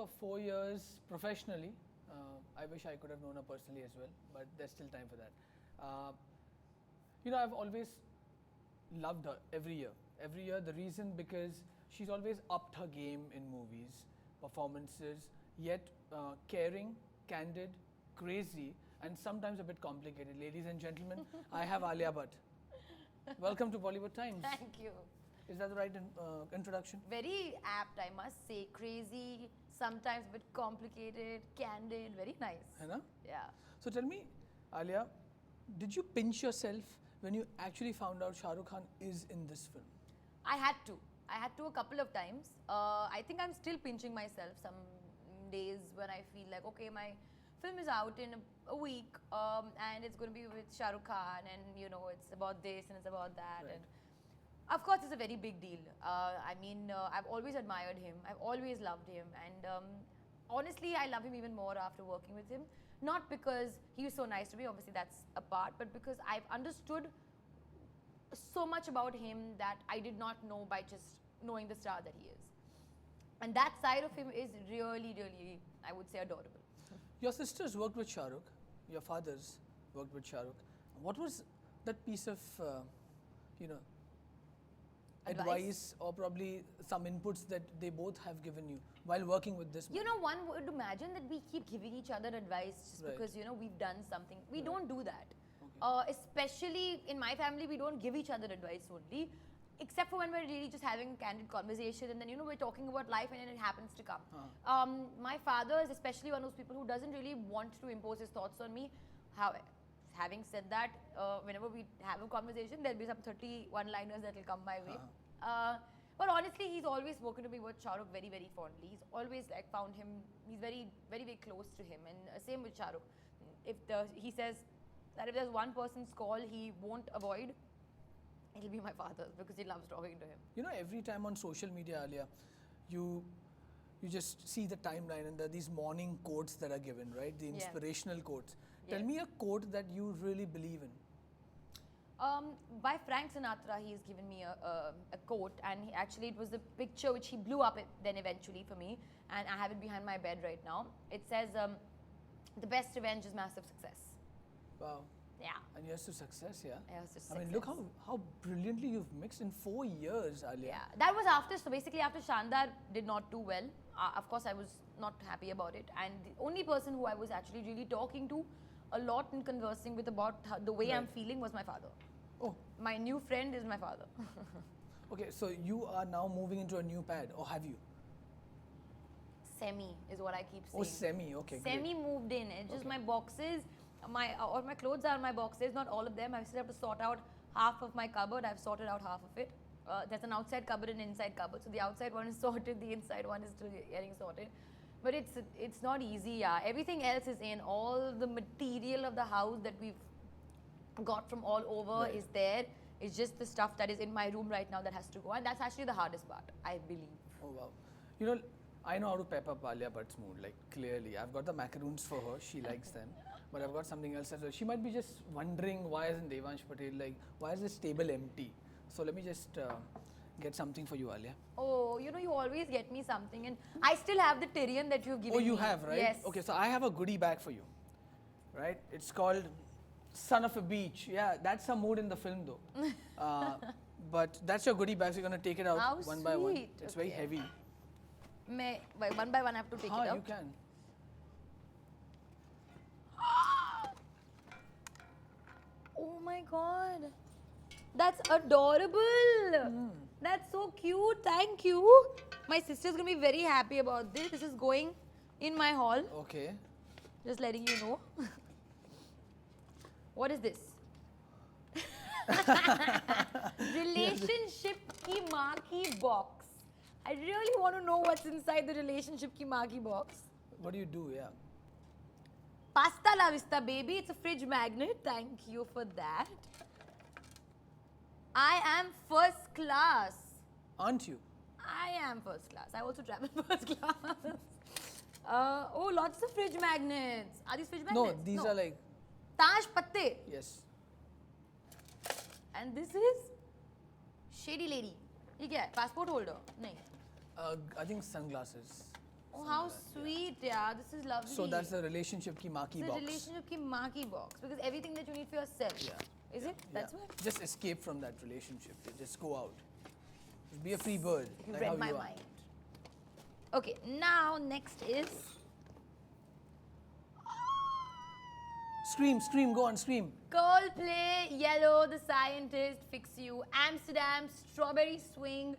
for 4 years professionally. I wish I could have known her personally as well, but there's still time for that. I've always loved her every year. Every year, the reason because she's always upped her game in movies, performances, yet caring, candid, crazy, and sometimes a bit complicated. Ladies and gentlemen, I have Alia Bhatt. Welcome to Bollywood Times. Thank you. Is that the right introduction? Very apt, I must say. Crazy, sometimes a bit complicated, candid, very nice. है ना? Yeah. So tell me, Alia, did you pinch yourself when you actually found out Shah Rukh Khan is in this film? I had to. I had to a couple of times. I think I'm still pinching myself some days when I feel like, okay, my film is out in a week and it's going to be with Shah Rukh Khan and it's about this and it's about that. Right. And of course, it's a very big deal. I've always admired him. I've always loved him. And honestly, I love him even more after working with him. Not because he was so nice to me, obviously that's a part, but because I've understood so much about him that I did not know by just knowing the star that he is. And that side of him is really, really, I would say, adorable. Your sisters worked with Shah Rukh. Your fathers worked with Shah Rukh. What was that piece of, advice or probably some inputs that they both have given you while working with this man? One would imagine that we keep giving each other advice just Right. because, we've done something. We Right. don't do that. Okay. Especially in my family, we don't give each other advice only. Except for when we're really just having a candid conversation and then, we're talking about life and then it happens to come. My father is especially one of those people who doesn't really want to impose his thoughts on me. Having said that, whenever we have a conversation, there'll be some 30 one-liners that will come my way. But honestly, he's always spoken to me about Shah Rukh very, very fondly. He's always found him, he's very, very, very close to him. And same with Shah Rukh. He says that if there's one person's call he won't avoid, it'll be my father's because he loves talking to him. Every time on social media, Alia, you just see the timeline and there are these morning quotes that are given, right? The inspirational quotes. Tell Yes. me a quote that you really believe in. By Frank Sinatra, he's given me a quote, and it was the picture which he blew up then eventually for me, and I have it behind my bed right now. It says, "The best revenge is massive success." Wow. Yeah. And yes to success, yeah? Yes to I mean, look how brilliantly you've mixed in 4 years, Alia. Yeah, that was after. So basically, after Shandar did not do well, of course, I was not happy about it. And the only person who I was actually really talking to a lot and conversing with about the way I'm Right. feeling was my father. Oh, My new friend is my father. okay. So you are now moving into a new pad, or have you? Semi is what I keep saying. Oh, semi. Okay, Semi great. moved in. It's just Okay. my boxes, all my clothes are in my boxes. Not all of them. I still have to sort out half of my cupboard. I've sorted out half of it. There's an outside cupboard and an inside cupboard. So the outside one is sorted. The inside one is still getting sorted. But it's not easy. Yeah, everything else is in. All the material of the house that we've got from all over Right. is there. It's just the stuff that is in my room right now that has to go, and that's actually the hardest part, I believe. Oh, wow. I know how to pep up Alia Bhatt's mood, like clearly. I've got the macaroons for her. She likes them. But I've got something else as well. She might be just wondering why isn't Devansh Patel, why is this table empty? So let me just get something for you, Alia. Oh, you always get me something, and I still have the Tyrion that you've given Oh, me. you have, right? Yes. Okay, so I have a goodie bag for you. Right? It's called Son of a Beach. Yeah, that's a mood in the film though. But that's your goodie bag, so you're going to take it out How one by one. sweet. It's very Okay. heavy. One by one I have to take it out. You can. Oh my god. That's adorable. That's so cute. Thank you. My sister's gonna be very happy about this. This is going in my hall. Okay. Just letting you know. What is this? Relationship ki maa ki box. I really want to know what's inside the relationship ki maa ki box. What do you do? Yeah. Pasta la vista, baby. It's a fridge magnet. Thank you for that. I am first class. Aren't you? I am first class. I also travel first class. Oh, lots of fridge magnets. Are these fridge No, magnets? these are like, Taj Patte. yes. And this is Shady Lady. ये क्या है? Passport holder? नहीं. I think sunglasses. Oh, how sweet, yeah. This is lovely. So that's the relationship ki maa ki It's a box. relationship ki maa ki box, because everything that you need for yourself. Yeah. Is it? That's Yeah. what? Just escape from that relationship. Just go out. Just be a free bird. You like read how my you are. mind. Okay, now next is Scream, scream, go on, scream. Coldplay, Yellow, The Scientist, Fix You, Amsterdam, Strawberry Swing,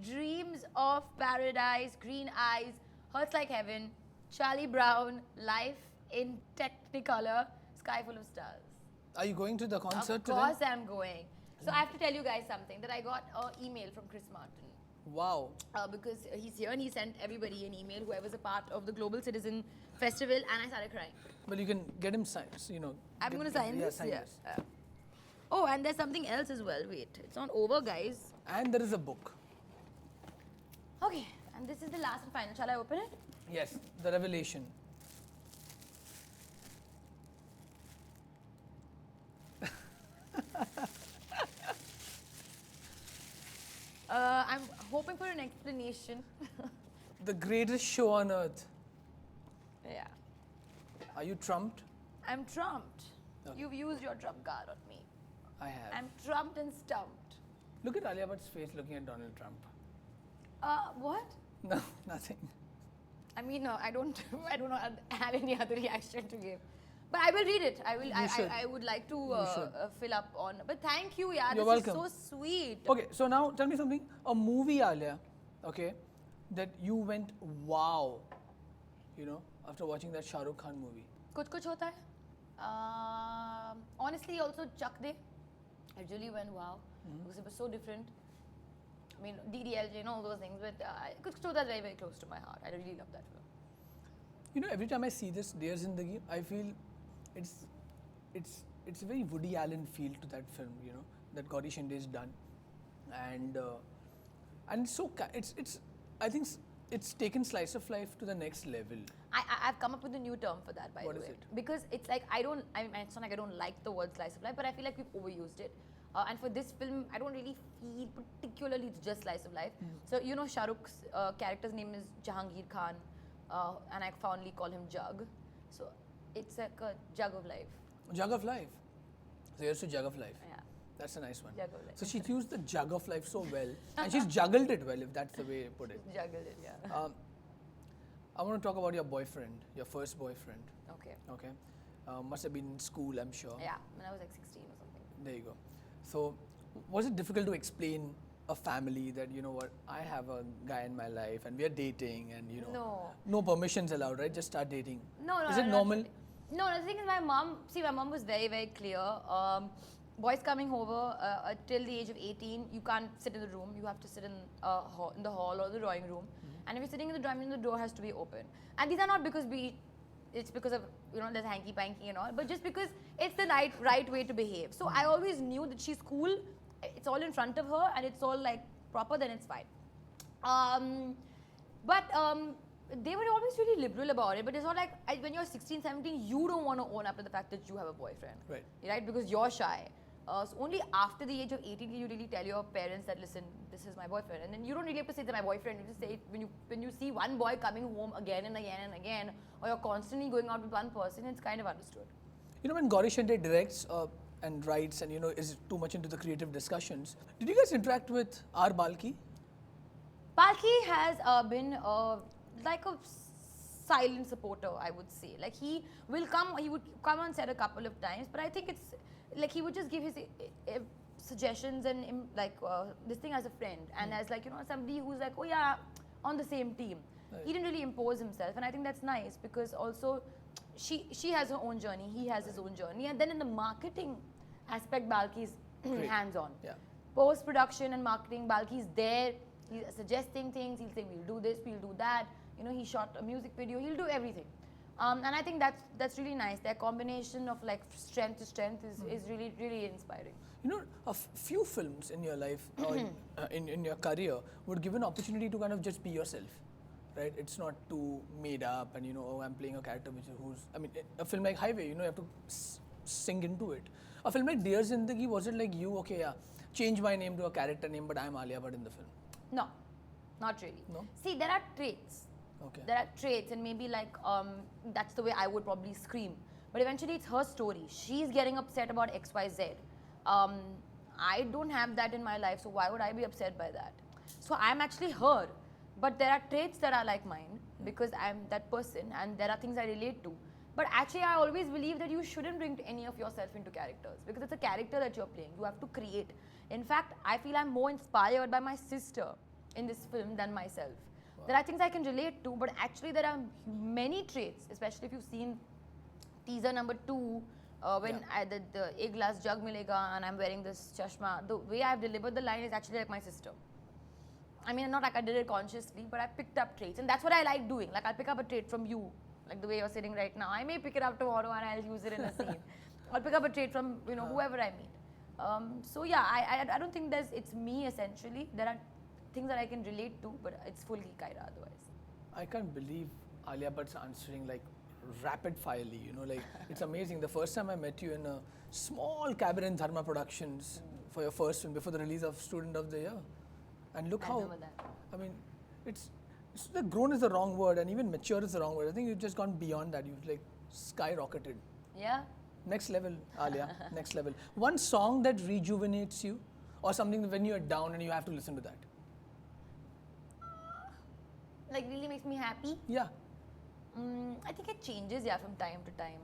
Dreams of Paradise, Green Eyes, Hurts Like Heaven, Charlie Brown, Life in Technicolor, Sky Full of Stars. Are you going to the concert Of today? course I'm going. So I have to tell you guys something, that I got an email from Chris Martin. Wow. Because he's here and he sent everybody an email, whoever's a part of the Global Citizen Festival, and I started crying. Well, you can get him signs, you know. I'm going to sign this? Sign Yeah. this. Oh, and there's something else as well. Wait, it's not over, guys. And there is a book. Okay, and this is the last and final. Shall I open it? Yes, The Revelation. I'm hoping for an explanation. The greatest show on earth. Yeah. Are you trumped? I'm trumped. Okay. You've used your trump card on me. I have. I'm trumped and stumped. Look at Alia Bhatt's face looking at Donald Trump. What? No, nothing. I mean, no, I don't have any other reaction to give. But I will read it. I will. should. I would like to should. fill up on. But thank you, yeah. You're this welcome. is so sweet. Okay, so now tell me something. A movie, Alia, okay, that you went wow, you know, after watching that Shah Rukh Khan movie. Kuch hota hai. Honestly, also Chak De. I really went wow, because it was so different. I mean, DDLJ and all those things, but Kuch hota is very, very close to my heart. I really love that film. You know, every time I see this Dear Zindagi, I feel it's a very Woody Allen feel to that film, you know, that Gauri Shinde has done, and so it's I think it's taken slice of life to the next level. I've come up with a new term for that, by What the is way. it? Because it's like, it's not like I don't like the word slice of life, but I feel like we've overused it. And for this film, I don't really feel particularly it's just slice of life. So, you know, Shah Rukh's character's name is Jahangir Khan, and I fondly call him Jug. So, it's like a jug of life. Jug of life. So here's to Jug of life. Yeah. That's a nice one. Jug of life. So she used the jug of life so well, and she's juggled it well, if that's the way to put it. Juggled it, yeah. I want to talk about your boyfriend, your first boyfriend. Okay. Okay, must have been in school, I'm sure. Yeah, when I was like 16 or something. There you go. So, was it difficult to explain a family that, you know what, I have a guy in my life and we are dating, and you know, no permissions allowed, right? Just start dating. No, Is it not normal? really. No, the thing is, my mom was very, very clear. Boys coming over till the age of 18, you can't sit in the room. You have to sit in the hall or the drawing room. And if you're sitting in the drawing room, the door has to be open. And these are not because it's because of, you know, there's hanky panky and all, but just because it's the right way to behave. So I always knew that she's cool. It's all in front of her and it's all like proper, then it's fine. But they were always really liberal about it. But it's not like when you're 16, 17, you don't want to own up to the fact that you have a boyfriend. Right? Because you're shy. So only after the age of 18 can you really tell your parents that, listen, this is my boyfriend. And then you don't really have to say it's my boyfriend. You just say it when you see one boy coming home again and again and again, or you're constantly going out with one person, it's kind of understood. You know, when Gauri Shinde directs and writes and, you know, is too much into the creative discussions, did you guys interact with R. Balki? Balki has been like a silent supporter, I would say. Like he would come on set a couple of times, but I think it's like he would just give his suggestions and this thing as a friend and as, like, you know, somebody who's like, oh yeah, on the same team. Right. He didn't really impose himself, and I think that's nice because also she has her own journey, he has his own journey, and then in the marketing aspect, Balki's hands-on. Yeah. Post-production and marketing, Balki's there, he's suggesting things, he'll say we'll do this, we'll do that. You know, he shot a music video, he'll do everything. And I think that's really nice. Their combination of like strength to strength is really, really inspiring. You know, a few films in your life, or in your career, would give an opportunity to kind of just be yourself, right? It's not too made up and, you know, oh, I'm playing a character a film like Highway, you know, you have to sing into it. A film like Dear Zindagi, was it like you, okay, yeah, change my name to a character name, but I'm Alia Bhatt in the film? No, not really. No? See, there are traits. Okay. There are traits, and maybe like that's the way I would probably scream. But eventually, it's her story. She's getting upset about X, Y, Z. Um, I don't have that in my life, so why would I be upset by that? So I'm actually her, but there are traits that are like mine because I'm that person, and there are things I relate to. But actually, I always believe that you shouldn't bring any of yourself into characters because it's a character that you're playing. You have to create. In fact, I feel I'm more inspired by my sister in this film than myself. Wow. There are things I can relate to, but actually, there are many traits, especially if you've seen teaser number 2, when I did the ek glass jug milega and I'm wearing this chashma, the way I've delivered the line is actually like my sister. I mean, not like I did it consciously, but I picked up traits, and that's what I like doing. Like, I'll pick up a trait from you, like the way you're sitting right now. I may pick it up tomorrow and I'll use it in a scene. I'll pick up a trait from whoever I meet. So yeah, I don't think it's me essentially. There are things that I can relate to, but it's fully Kyra otherwise. I can't believe Alia Bhatt's answering like rapid firely, like it's amazing. The first time I met you in a small cabin in Dharma Productions for your first film before the release of Student of the Year. And look how, I mean, it's like grown is the wrong word and even mature is the wrong word. I think you've just gone beyond that. You've like skyrocketed. Yeah. Next level, Alia, next level. One song that rejuvenates you or something when you're down and you have to listen to that. Like really makes me happy? Yeah. I think it changes, from time to time.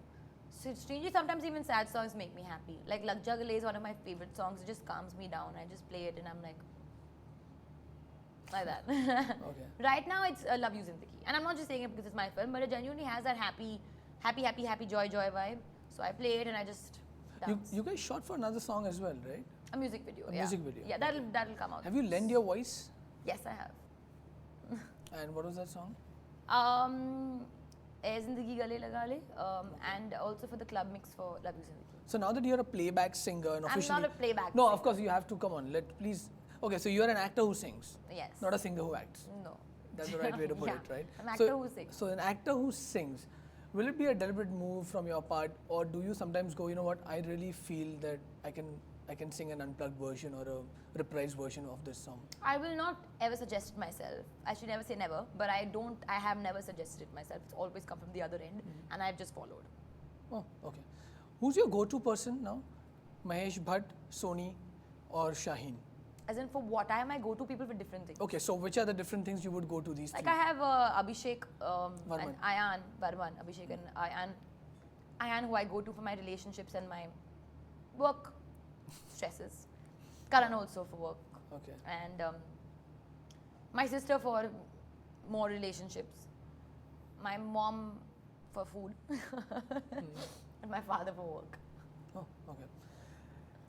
So it's strangely, sometimes even sad songs make me happy. Like Lag Ja Gale is one of my favorite songs. It just calms me down. I just play it and I'm like that. Okay. Right now it's Love You Zindagi. And I'm not just saying it because it's my film, but it genuinely has that happy, joy vibe. So I play it and I just dance. You guys shot for another song as well, right? A music video, Music video. Yeah, that'll come out. Have you lent your voice? Yes, I have. And what was that song? Ae Zindagi Gale Laga Le, and also for the club mix for Love You Zindagi. So now that you're a playback singer and officially... I'm not a playback No, singer. of course you have to, come on, please... Okay, so you're an actor who sings. Yes. Not a singer who acts. No. That's the right way to put it, right? An actor who sings. So an actor who sings, will it be a deliberate move from your part, or do you sometimes go, you know what, I really feel that I can sing an unplugged version or a reprised version of this song? I will not ever suggest it myself. I should never say never, but I have never suggested it myself. It's always come from the other end, and I've just followed. Oh, okay. Who's your go-to person now? Mahesh Bhatt, Sony, or Shaheen? As in, for what? I have my go-to people for different things. Okay, so which are the different things you would go to these Like three? I have Abhishek and Ayan Varman, Abhishek and Ayan, who I go to for my relationships and my work stresses. Karan also for work. Okay. And my sister for more relationships. My mom for food. And my father for work. Oh, okay.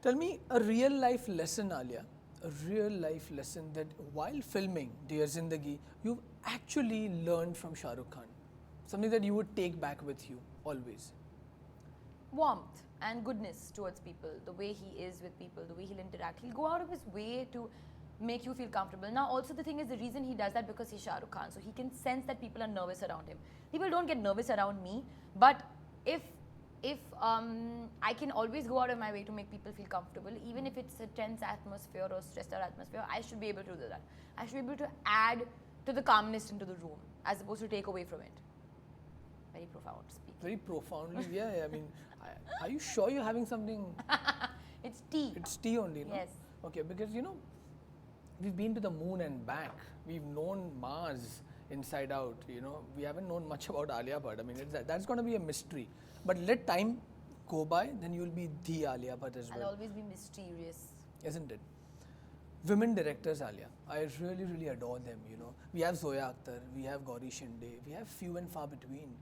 Tell me a real life lesson, Alia. A real life lesson that while filming Dear Zindagi, you've actually learned from Shah Rukh Khan. Something that you would take back with you always. Warmth and goodness towards people, the way he is with people, the way he'll interact. He'll go out of his way to make you feel comfortable. Now, also the thing is, the reason he does that because he's Shah Rukh Khan, so he can sense that people are nervous around him. People don't get nervous around me, but if I can always go out of my way to make people feel comfortable, even if it's a tense atmosphere or stressed out atmosphere, I should be able to do that. I should be able to add to the calmness into the room as opposed to take away from it. Very profound speech. Very profoundly, yeah. I mean, are you sure you're having something? It's tea. It's tea only, no? Yes. Okay, because we've been to the moon and back. We've known Mars inside out. We haven't known much about Alia Bhatt. I mean, that's going to be a mystery. But let time go by, then you'll be the Alia Bhatt as well. I'll always be mysterious. Isn't it? Women directors, Alia, I really, really adore them, We have Zoya Akhtar, we have Gauri Shinde, we have few and far between.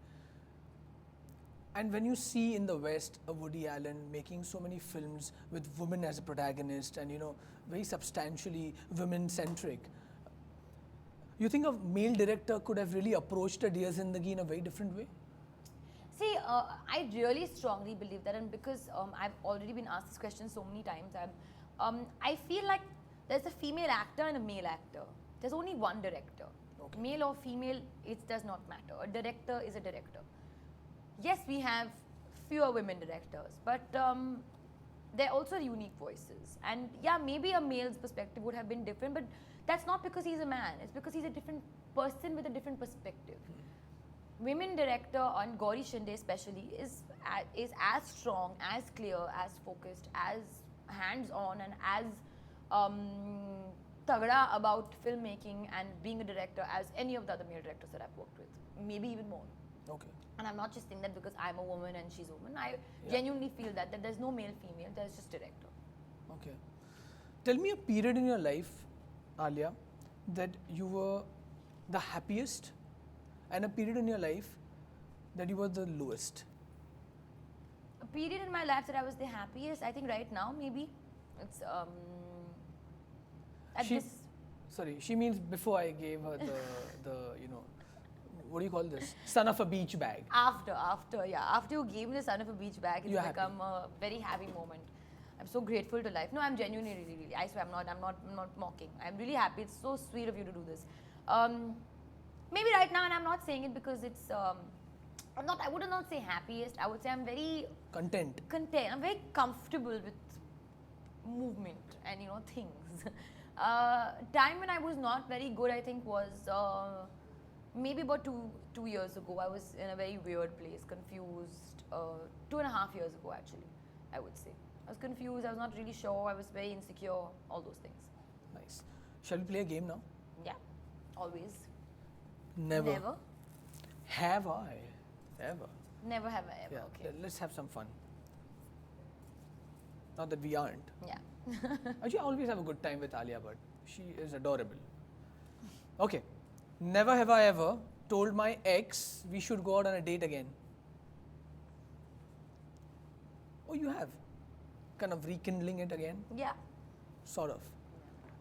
And when you see in the West a Woody Allen making so many films with women as a protagonist and, very substantially women-centric, you think a male director could have really approached a Dear Zindagi in a very different way? See, I really strongly believe that, and because I've already been asked this question so many times, I feel like there's a female actor and a male actor. There's only one director. Okay. Male or female, it does not matter. A director is a director. Yes, we have fewer women directors, but they're also unique voices. And yeah, maybe a male's perspective would have been different, but that's not because he's a man. It's because he's a different person with a different perspective. Women director on Gauri Shinde especially is as strong, as clear, as focused, as hands-on, and as tagda about filmmaking and being a director as any of the other male directors that I've worked with. Maybe even more. Okay. And I'm not just saying that because I'm a woman and she's a woman. I genuinely feel that there's no male, female, there's just director. Okay. Tell me a period in your life, Alia, that you were the happiest, and a period in your life that you were the lowest. A period in my life that I was the happiest, I think right now maybe. It's at She- this. Sorry, she means before I gave her the what do you call this? Son of a beach bag. After you gave me the son of a beach bag, it's You're happy. become a very happy moment. I'm so grateful to life. No, I'm genuinely really. I swear, I'm not mocking. I'm really happy. It's so sweet of you to do this. Maybe right now, and I'm not saying it because it's. I would not say happiest. I would say I'm very Content. content. I'm very comfortable with movement and things. Time when I was not very good, I think was maybe about two years ago. I was in a very weird place, confused. 2.5 years ago, actually, I would say. I was confused. I was not really sure. I was very insecure. All those things. Nice. Shall we play a game now? Yeah, always. Never. Never. Have I ever? Never have I ever. Yeah. Okay. Let's have some fun. Not that we aren't. Yeah. Actually, I always have a good time with Alia Bhatt. She is adorable. Okay. Never have I ever told my ex we should go out on a date again. Oh, you have? Kind of rekindling it again? Yeah. Sort of.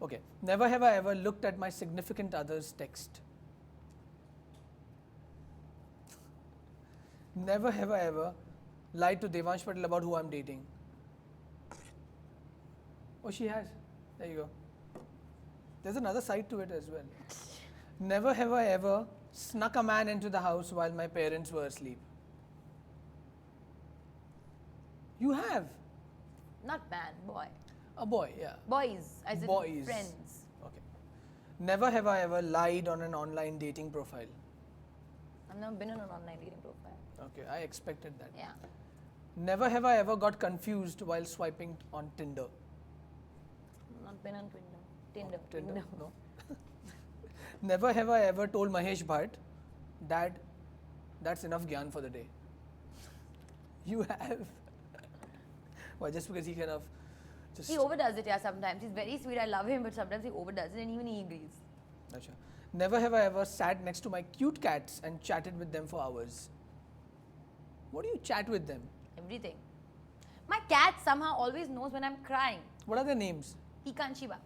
Okay. Never have I ever looked at my significant other's text. Never have I ever lied to Devansh Patel about who I'm dating. Oh, she has. There you go. There's another side to it as well. Never have I ever snuck a man into the house while my parents were asleep. You have. Not man, boy. A boy, yeah. Boys, as in Boys. friends. Okay. Never have I ever lied on an online dating profile. I've never been on an online dating profile. Okay, I expected that. Yeah. Never have I ever got confused while swiping on Tinder. Not been on Tinder. Tinder? No. Never have I ever told Mahesh Bhatt, Dad, that's enough gyan for the day. You have. Well, just because he kind of just. He overdoes it, yeah, sometimes. He's very sweet, I love him, but sometimes he overdoes it and even he agrees. Acha. Never have I ever sat next to my cute cats and chatted with them for hours. What do you chat with them? Everything. My cat somehow always knows when I'm crying. What are their names? Pika and Shiba.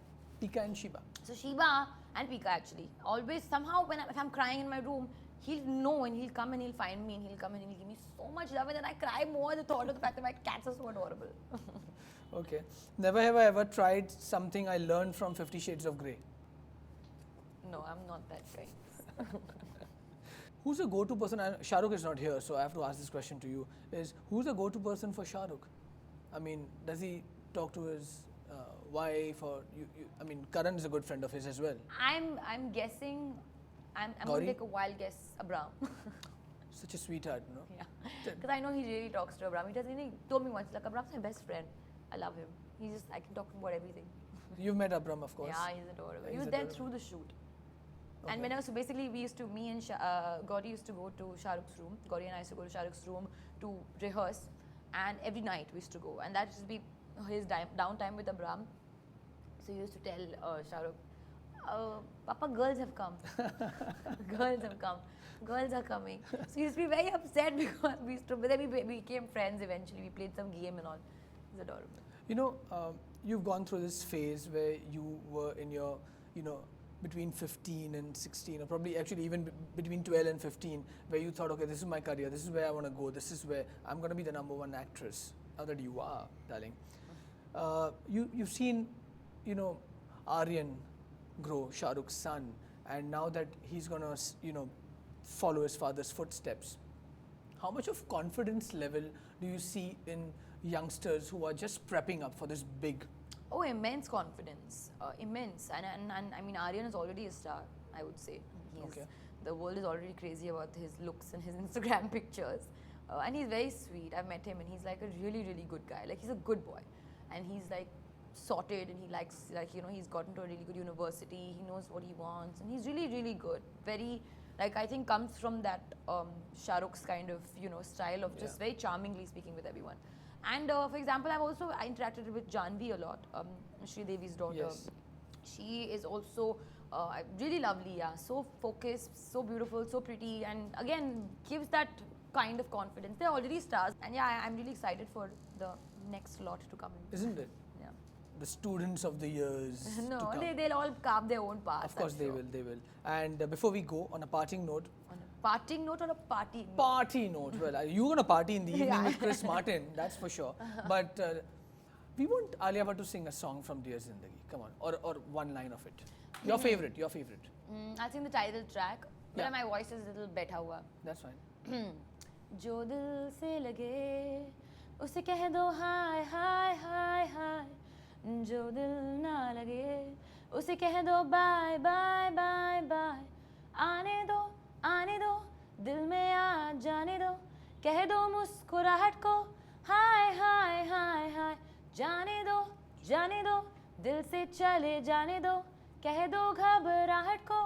Pika and Shiba. So Shiba and Pika actually always somehow if I'm crying in my room, he'll know and he'll come and he'll find me and he'll come and he'll give me so much love and then I cry more at the thought of the fact that my cats are so adorable. Okay. Never have I ever tried something I learned from 50 Shades of Grey. No, I'm not that kind. Who's a go-to person? Shah Rukh is not here, so I have to ask this question to you. Who's a go-to person for Shah Rukh? I mean, does he talk to his wife or I mean, Karan is a good friend of his as well. I'm guessing. I'm going Gauri? to take a wild guess. Abram. Such a sweetheart, no? Yeah. Because I know he really talks to Abram. He told me once, like, Abram's my best friend. I love him. I can talk to him about everything. You've met Abram, of course. Yeah, he's adorable. He He's was there adorable. through the shoot. Okay. And so basically me and Gauri used to go to Shah Rukh's room. Gauri and I used to go to Shah Rukh's room to rehearse. And every night we used to go. And that used to be his downtime with Abram. So he used to tell Shah Rukh, Papa, girls have come. Girls have come. Girls are coming. So he used to be very upset because but then we became friends eventually. We played some game and all. It's adorable. You know, you've gone through this phase where you were in your, between 15 and 16, or probably actually even between 12 and 15, where you thought, okay, this is my career, this is where I want to go, this is where I'm going to be the #1 actress. Now that you are, darling. You've seen, Aryan grow, Shah Rukh's son, and now that he's going to, follow his father's footsteps. How much of confidence level do you see in youngsters who are just prepping up for this big Oh, immense confidence, immense, and I mean Aryan is already a star. I would say Okay. the world is already crazy about his looks and his Instagram pictures, and he's very sweet. I've met him, and he's like a really really good guy. Like he's a good boy, and he's like sorted, and he likes like he's gotten to a really good university. He knows what he wants, and he's really really good. Very like I think comes from that Shah Rukh's kind of style of just very charmingly speaking with everyone. And for example, I interacted with Janvi a lot, Sri Devi's daughter. Yes. She is also really lovely, yeah. So focused, so beautiful, so pretty, and again gives that kind of confidence. They're already stars, and yeah, I'm really excited for the next lot to come in. Isn't it? Yeah. The students of the years. to No, come. they'll all carve their own path. Of course I'm they sure. will. They will. And before we go, on a parting note, On a parting note or a party note? party note. Well, you're gonna party in the evening Yeah. with Chris Martin, that's for sure. But we want Alia Bhatt to sing a song from Dear Zindagi. Come on, or one line of it. Your favorite. Your favorite. I think the title track. Yeah. But my voice is a little better. Hua. That's fine. जो दिल से लगे उसे कह दो हाय हाय हाय हाय जो दिल ना लगे उसे कह दो बाय बाय बाय बाय आने दो दिल में आ जाने दो कह दो मुस्कुराहट को हाय हाय हाय हाय जाने दो दिल से चले जाने दो कह दो घबराहट को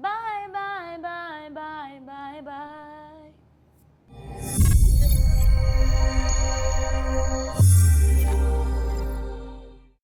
bye bye bye bye bye bye